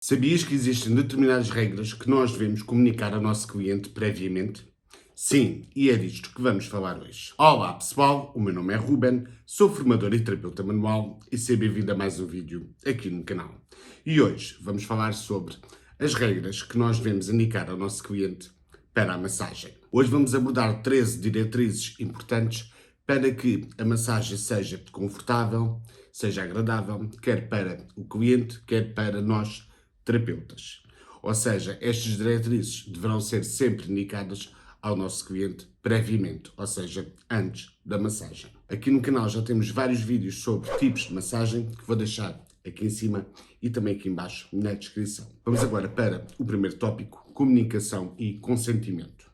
Sabias que existem determinadas regras que nós devemos comunicar ao nosso cliente previamente? Sim, e é disto que vamos falar hoje. Olá pessoal, o meu nome é Ruben, sou formador e terapeuta manual e seja bem-vindo a mais um vídeo aqui no canal. E hoje vamos falar sobre as regras que nós devemos indicar ao nosso cliente para a massagem. Hoje vamos abordar 13 diretrizes importantes para que a massagem seja confortável, seja agradável, quer para o cliente, quer para nós terapeutas. Ou seja, estas diretrizes deverão ser sempre indicadas ao nosso cliente previamente, ou seja, antes da massagem. Aqui no canal já temos vários vídeos sobre tipos de massagem que vou deixar aqui em cima e também aqui em baixo na descrição. Vamos agora para o primeiro tópico, comunicação e consentimento.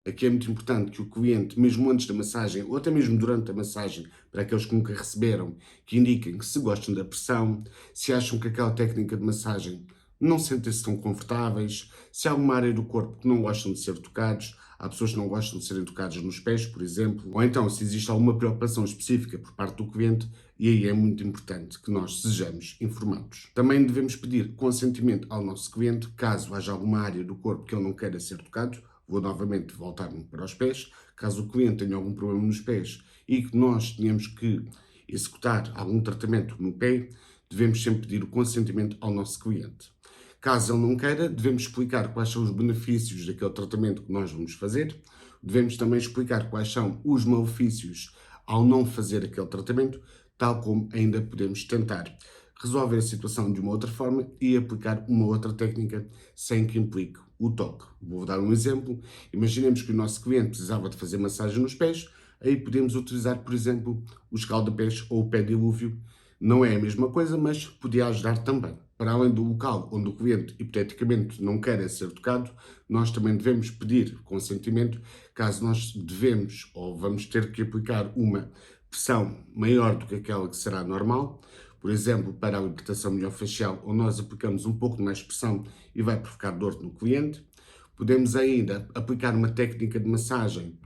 Aqui é muito importante que o cliente, mesmo antes da massagem, ou até mesmo durante a massagem, para aqueles que nunca receberam, que indiquem que se gostam da pressão, se acham que aquela técnica de massagem não sentem-se tão confortáveis, se há alguma área do corpo que não gostam de ser tocados, há pessoas que não gostam de serem tocadas nos pés, por exemplo, ou então se existe alguma preocupação específica por parte do cliente, e aí é muito importante que nós sejamos informados. Também devemos pedir consentimento ao nosso cliente, caso haja alguma área do corpo que ele não queira ser tocado. Vou novamente voltar-me para os pés. Caso o cliente tenha algum problema nos pés e que nós tenhamos que executar algum tratamento no pé, devemos sempre pedir o consentimento ao nosso cliente. Caso ele não queira, devemos explicar quais são os benefícios daquele tratamento que nós vamos fazer. Devemos também explicar quais são os malefícios ao não fazer aquele tratamento, tal como ainda podemos tentar resolver a situação de uma outra forma e aplicar uma outra técnica sem que implique o toque. Vou dar um exemplo. Imaginemos que o nosso cliente precisava de fazer massagem nos pés, aí podemos utilizar, por exemplo, o escalda-pés ou o pé dilúvio. Não é a mesma coisa, mas podia ajudar também. Para além do local onde o cliente, hipoteticamente, não queira ser tocado, nós também devemos pedir consentimento, caso nós devemos ou vamos ter que aplicar uma pressão maior do que aquela que será normal. Por exemplo, para a libertação miofascial, onde nós aplicamos um pouco de mais pressão e vai provocar dor no cliente. Podemos ainda aplicar uma técnica de massagem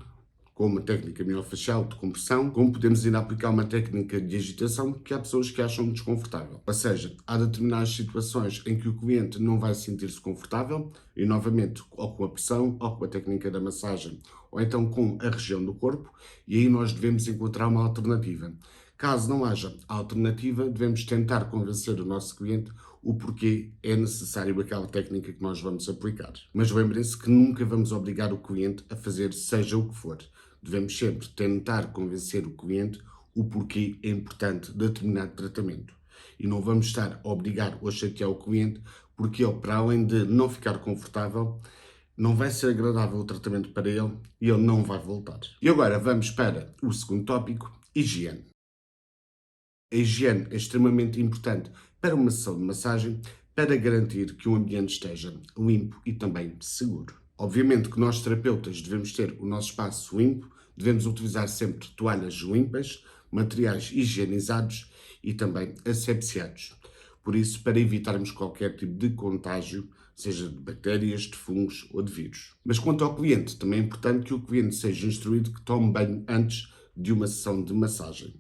com uma técnica miofascial de compressão, como podemos ainda aplicar uma técnica de agitação que há pessoas que acham desconfortável. Ou seja, há determinadas situações em que o cliente não vai sentir-se confortável e, novamente, ou com a pressão, ou com a técnica da massagem, ou então com a região do corpo, e aí nós devemos encontrar uma alternativa. Caso não haja alternativa, devemos tentar convencer o nosso cliente o porquê é necessário aquela técnica que nós vamos aplicar. Mas lembrem-se que nunca vamos obrigar o cliente a fazer seja o que for. Devemos sempre tentar convencer o cliente o porquê é importante determinado tratamento. E não vamos estar a obrigar ou a chatear o cliente porque ele, para além de não ficar confortável, não vai ser agradável o tratamento para ele e ele não vai voltar. E agora vamos para o segundo tópico, higiene. A higiene é extremamente importante para uma sessão de massagem para garantir que o ambiente esteja limpo e também seguro. Obviamente que nós terapeutas devemos ter o nosso espaço limpo, devemos utilizar sempre toalhas limpas, materiais higienizados e também asepsiados. Por isso, para evitarmos qualquer tipo de contágio, seja de bactérias, de fungos ou de vírus. Mas quanto ao cliente, também é importante que o cliente seja instruído que tome banho antes de uma sessão de massagem.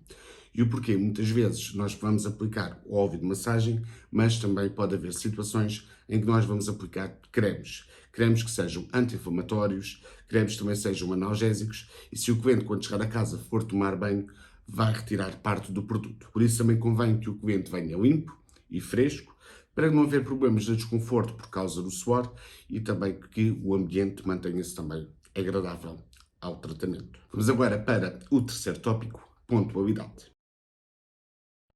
E o porquê? Muitas vezes nós vamos aplicar o óleo de massagem, mas também pode haver situações em que nós vamos aplicar cremes. Cremes que sejam anti-inflamatórios, cremes que também sejam analgésicos, e se o cliente, quando chegar a casa, for tomar banho, vai retirar parte do produto. Por isso também convém que o cliente venha limpo e fresco, para não haver problemas de desconforto por causa do suor e também que o ambiente mantenha-se também agradável ao tratamento. Vamos agora para o terceiro tópico, pontualidade.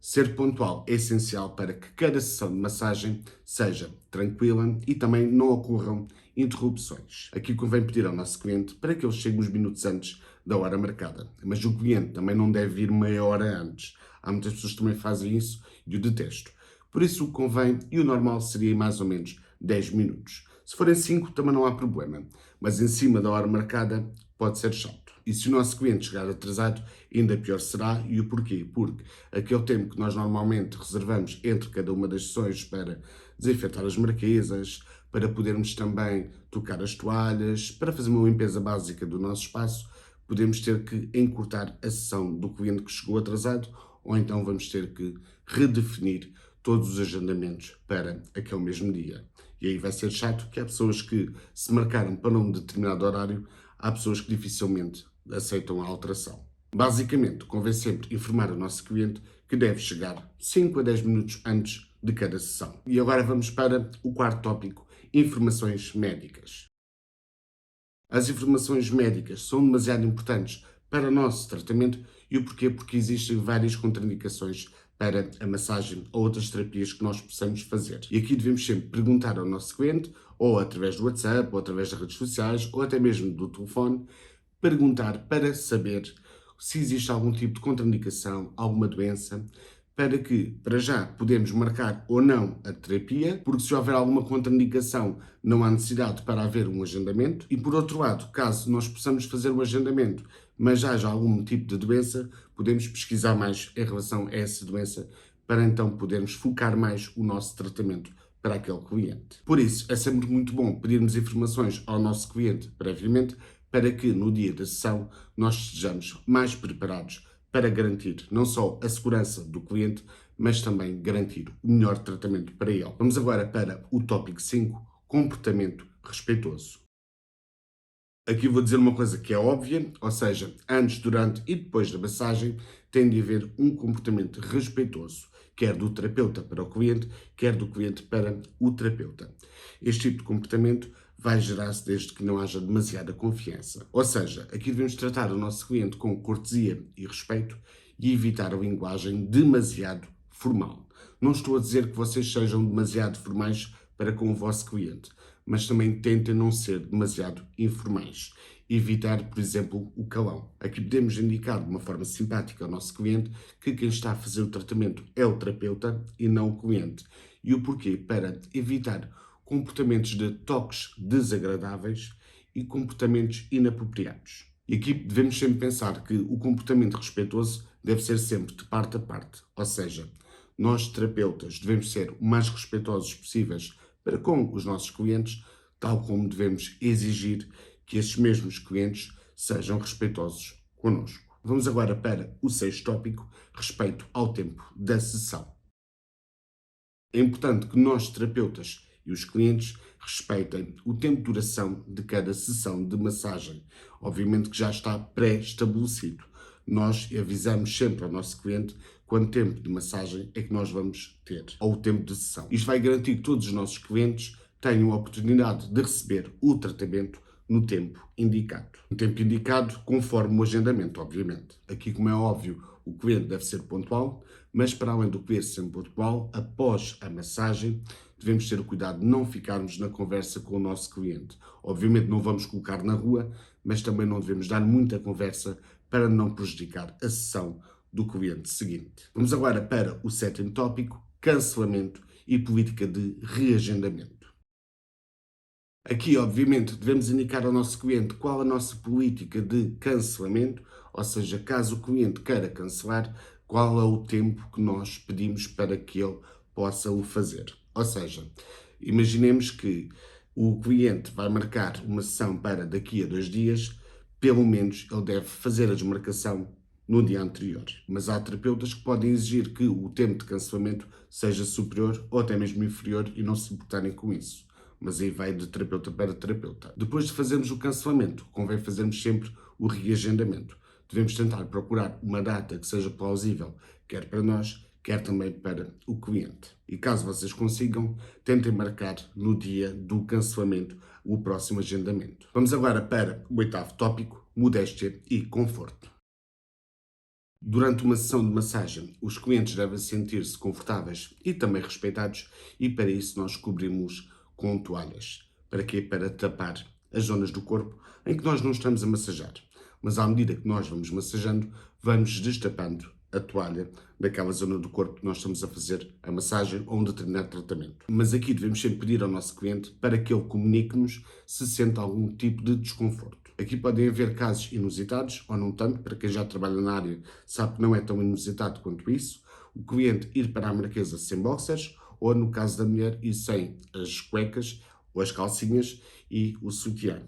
Ser pontual é essencial para que cada sessão de massagem seja tranquila e também não ocorram interrupções. Aqui convém pedir ao nosso cliente para que ele chegue uns minutos antes da hora marcada, mas o cliente também não deve vir meia hora antes. Há muitas pessoas que também fazem isso e o detesto. Por isso o que convém e o normal seria mais ou menos 10 minutos. Se forem 5 também não há problema, mas em cima da hora marcada pode ser chato. E se o nosso cliente chegar atrasado, ainda pior será. E o porquê? Porque aquele tempo que nós normalmente reservamos entre cada uma das sessões para desinfetar as marquesas, para podermos também tocar as toalhas, para fazer uma limpeza básica do nosso espaço, podemos ter que encurtar a sessão do cliente que chegou atrasado, ou então vamos ter que redefinir todos os agendamentos para aquele mesmo dia. E aí vai ser chato que há pessoas que se marcaram para um determinado horário, há pessoas que dificilmente aceitam a alteração. Basicamente, convém sempre informar o nosso cliente que deve chegar 5 a 10 minutos antes de cada sessão. E agora vamos para o quarto tópico, informações médicas. As informações médicas são demasiado importantes para o nosso tratamento e o porquê? Porque existem várias contraindicações para a massagem ou outras terapias que nós possamos fazer. E aqui devemos sempre perguntar ao nosso cliente, ou através do WhatsApp, ou através das redes sociais, ou até mesmo do telefone, perguntar para saber se existe algum tipo de contraindicação, alguma doença, para que, para já, podemos marcar ou não a terapia, porque se houver alguma contraindicação, não há necessidade para haver um agendamento. E por outro lado, caso nós possamos fazer o agendamento, mas haja algum tipo de doença, podemos pesquisar mais em relação a essa doença, para então podermos focar mais o nosso tratamento para aquele cliente. Por isso, é sempre muito bom pedirmos informações ao nosso cliente previamente, para que no dia da sessão nós estejamos mais preparados para garantir não só a segurança do cliente, mas também garantir o melhor tratamento para ele. Vamos agora para o tópico 5, comportamento respeitoso. Aqui vou dizer uma coisa que é óbvia, ou seja, antes, durante e depois da massagem tem de haver um comportamento respeitoso, quer do terapeuta para o cliente, quer do cliente para o terapeuta. Este tipo de comportamento vai gerar-se desde que não haja demasiada confiança. Ou seja, aqui devemos tratar o nosso cliente com cortesia e respeito e evitar a linguagem demasiado formal. Não estou a dizer que vocês sejam demasiado formais para com o vosso cliente, mas também tentem não ser demasiado informais. Evitar, por exemplo, o calão. Aqui podemos indicar de uma forma simpática ao nosso cliente que quem está a fazer o tratamento é o terapeuta e não o cliente. E o porquê? Para evitar comportamentos de toques desagradáveis e comportamentos inapropriados. E aqui devemos sempre pensar que o comportamento respeitoso deve ser sempre de parte a parte, ou seja, nós terapeutas devemos ser o mais respeitosos possíveis para com os nossos clientes, tal como devemos exigir que esses mesmos clientes sejam respeitosos connosco. Vamos agora para o sexto tópico, respeito ao tempo da sessão. É importante que nós, terapeutas e os clientes, respeitem o tempo de duração de cada sessão de massagem. Obviamente que já está pré-estabelecido. Nós avisamos sempre ao nosso cliente quanto tempo de massagem é que nós vamos ter, ou o tempo de sessão. Isto vai garantir que todos os nossos clientes tenham a oportunidade de receber o tratamento no tempo indicado. No tempo indicado, conforme o agendamento, obviamente. Aqui, como é óbvio, o cliente deve ser pontual, mas para além do cliente ser pontual, após a massagem, devemos ter o cuidado de não ficarmos na conversa com o nosso cliente. Obviamente não vamos colocar na rua, mas também não devemos dar muita conversa para não prejudicar a sessão do cliente seguinte. Vamos agora para o sétimo tópico, cancelamento e política de reagendamento. Aqui, obviamente, devemos indicar ao nosso cliente qual a nossa política de cancelamento, ou seja, caso o cliente queira cancelar, qual é o tempo que nós pedimos para que ele possa o fazer. Ou seja, imaginemos que o cliente vai marcar uma sessão para daqui a 2 dias, pelo menos ele deve fazer a desmarcação no dia anterior. Mas há terapeutas que podem exigir que o tempo de cancelamento seja superior ou até mesmo inferior e não se importarem com isso. Mas aí vai de terapeuta para terapeuta. Depois de fazermos o cancelamento, convém fazermos sempre o reagendamento. Devemos tentar procurar uma data que seja plausível, quer para nós, quer também para o cliente. E caso vocês consigam, tentem marcar no dia do cancelamento o próximo agendamento. Vamos agora para o oitavo tópico, modéstia e conforto. Durante uma sessão de massagem, os clientes devem sentir-se confortáveis e também respeitados, e para isso nós cobrimos com toalhas. Para quê? Para tapar as zonas do corpo em que nós não estamos a massajar. Mas à medida que nós vamos massajando, vamos destapando a toalha daquela zona do corpo que nós estamos a fazer a massagem ou um determinado tratamento. Mas aqui devemos sempre pedir ao nosso cliente para que ele comunique-nos se sente algum tipo de desconforto. Aqui podem haver casos inusitados, ou não tanto, para quem já trabalha na área sabe que não é tão inusitado quanto isso. O cliente ir para a marquesa sem boxers, ou no caso da mulher, ir sem as cuecas ou as calcinhas e o sutiã.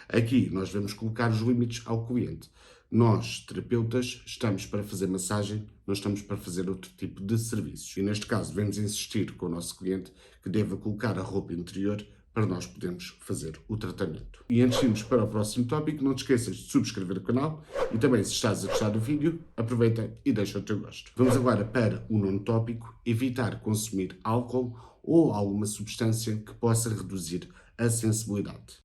Aqui nós vamos colocar os limites ao cliente. Nós, terapeutas, estamos para fazer massagem, não estamos para fazer outro tipo de serviços. E neste caso, devemos insistir com o nosso cliente que deva colocar a roupa interior para nós podermos fazer o tratamento. E antes de irmos para o próximo tópico, não te esqueças de subscrever o canal e também, se estás a gostar do vídeo, aproveita e deixa o teu gosto. Vamos agora para o nono tópico: evitar consumir álcool ou alguma substância que possa reduzir a sensibilidade.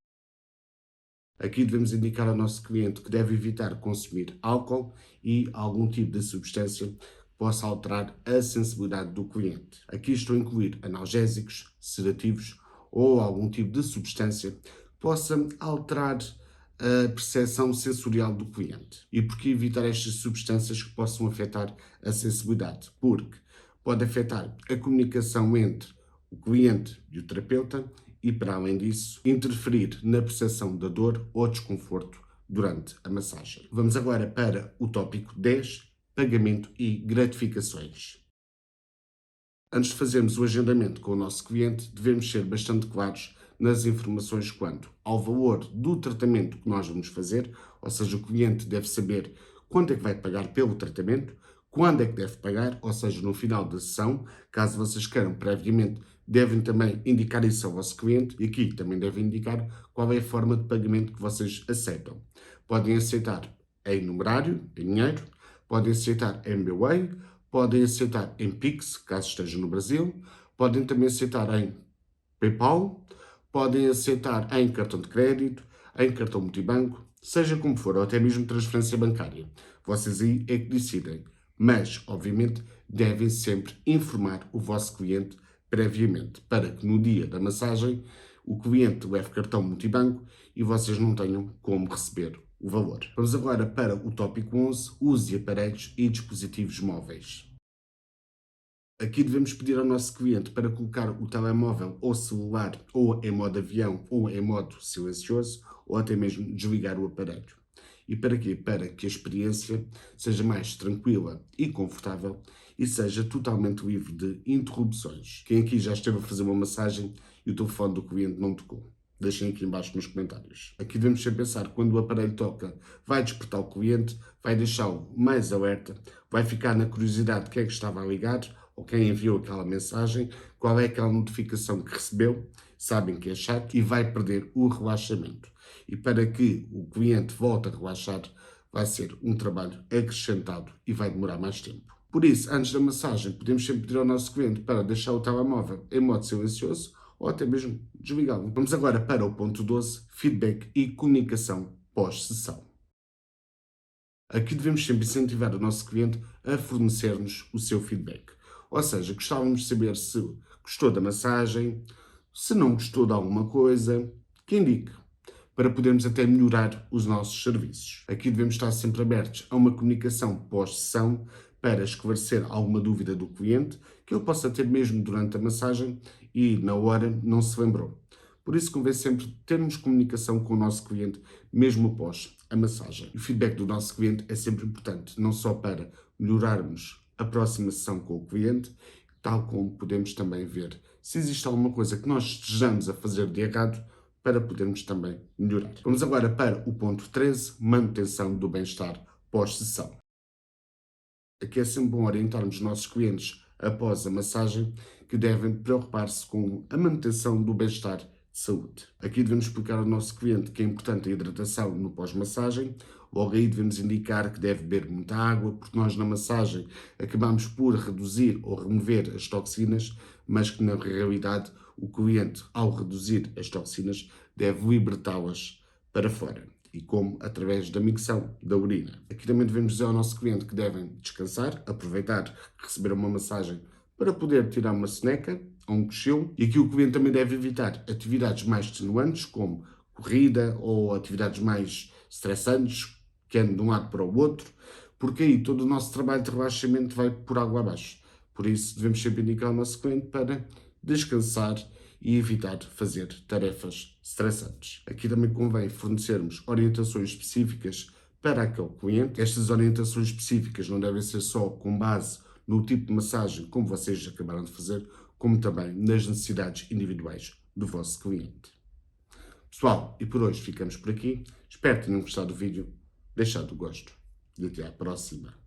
Aqui devemos indicar ao nosso cliente que deve evitar consumir álcool e algum tipo de substância que possa alterar a sensibilidade do cliente. Aqui estou a incluir analgésicos, sedativos ou algum tipo de substância que possa alterar a percepção sensorial do cliente. E por que evitar estas substâncias que possam afetar a sensibilidade? Porque pode afetar a comunicação entre o cliente e o terapeuta e, para além disso, interferir na percepção da dor ou desconforto durante a massagem. Vamos agora para o tópico 10, pagamento e gratificações. Antes de fazermos o agendamento com o nosso cliente, devemos ser bastante claros nas informações quanto ao valor do tratamento que nós vamos fazer, ou seja, o cliente deve saber quanto é que vai pagar pelo tratamento, quando é que deve pagar, ou seja, no final da sessão. Caso vocês queiram previamente, devem também indicar isso ao vosso cliente e aqui também devem indicar qual é a forma de pagamento que vocês aceitam. Podem aceitar em numerário, em dinheiro, podem aceitar em MBWay, podem aceitar em Pix, caso esteja no Brasil, podem também aceitar em PayPal, podem aceitar em cartão de crédito, em cartão multibanco, seja como for, ou até mesmo transferência bancária. Vocês aí é que decidem. Mas, obviamente, devem sempre informar o vosso cliente previamente, para que no dia da massagem o cliente leve cartão multibanco e vocês não tenham como receber o valor. Vamos agora para o tópico 11, uso de aparelhos e dispositivos móveis. Aqui devemos pedir ao nosso cliente para colocar o telemóvel ou celular ou em modo avião ou em modo silencioso ou até mesmo desligar o aparelho. E para quê? Para que a experiência seja mais tranquila e confortável e seja totalmente livre de interrupções. Quem aqui já esteve a fazer uma massagem e o telefone do cliente não tocou? Deixem aqui embaixo nos comentários. Aqui devemos sempre pensar que quando o aparelho toca, vai despertar o cliente, vai deixá-lo mais alerta, vai ficar na curiosidade de quem é que estava a ligar ou quem enviou aquela mensagem, qual é aquela notificação que recebeu, sabem que é chato e vai perder o relaxamento. E para que o cliente volte a relaxar, vai ser um trabalho acrescentado e vai demorar mais tempo. Por isso, antes da massagem, podemos sempre pedir ao nosso cliente para deixar o telemóvel em modo silencioso ou até mesmo desligá-lo. Vamos agora para o ponto 12, feedback e comunicação pós-sessão. Aqui devemos sempre incentivar o nosso cliente a fornecer-nos o seu feedback. Ou seja, gostávamos de saber se gostou da massagem, se não gostou de alguma coisa, que indique, para podermos até melhorar os nossos serviços. Aqui devemos estar sempre abertos a uma comunicação pós-sessão para esclarecer alguma dúvida do cliente que ele possa ter mesmo durante a massagem e na hora não se lembrou. Por isso convém sempre termos comunicação com o nosso cliente mesmo após a massagem. O feedback do nosso cliente é sempre importante, não só para melhorarmos a próxima sessão com o cliente, tal como podemos também ver se existe alguma coisa que nós estejamos a fazer de errado para podermos também melhorar. Vamos agora para o ponto 13, manutenção do bem-estar pós-sessão. Aqui é sempre bom orientarmos os nossos clientes após a massagem que devem preocupar-se com a manutenção do bem-estar de saúde. Aqui devemos explicar ao nosso cliente que é importante a hidratação no pós-massagem. Logo aí devemos indicar que deve beber muita água, porque nós na massagem acabamos por reduzir ou remover as toxinas, mas que na realidade o cliente, ao reduzir as toxinas, deve libertá-las para fora. E como? Através da micção da urina. Aqui também devemos dizer ao nosso cliente que devem descansar, aproveitar receber uma massagem para poder tirar uma soneca ou um cochilo. E aqui o cliente também deve evitar atividades mais extenuantes, como corrida ou atividades mais estressantes, que andem de um lado para o outro, porque aí todo o nosso trabalho de relaxamento vai por água abaixo. Por isso devemos sempre indicar ao nosso cliente para descansar e evitar fazer tarefas estressantes. Aqui também convém fornecermos orientações específicas para aquele cliente. Estas orientações específicas não devem ser só com base no tipo de massagem, como vocês acabaram de fazer, como também nas necessidades individuais do vosso cliente. Pessoal, e por hoje ficamos por aqui. Espero que tenham gostado do vídeo. deixado o gosto. E até à próxima.